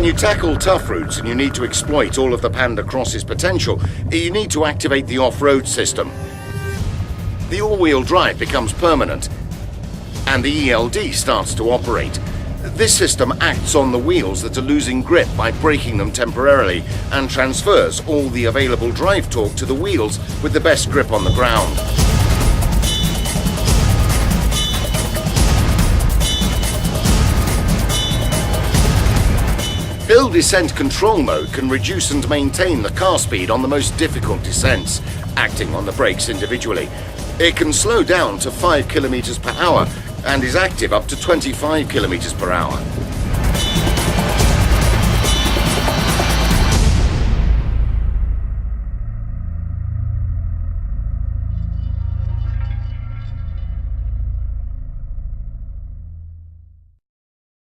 When you tackle tough routes and you need to exploit all of the Panda Cross's potential, you need to activate the off-road system. The all-wheel drive becomes permanent, and the ELD starts to operate. This system acts on the wheels that are losing grip by braking them temporarily and transfers all the available drive torque to the wheels with the best grip on the ground. Hill descent control mode can reduce and maintain the car speed on the most difficult descents, acting on the brakes individually. It can slow down to 5 km/h and is active up to 25 km/h.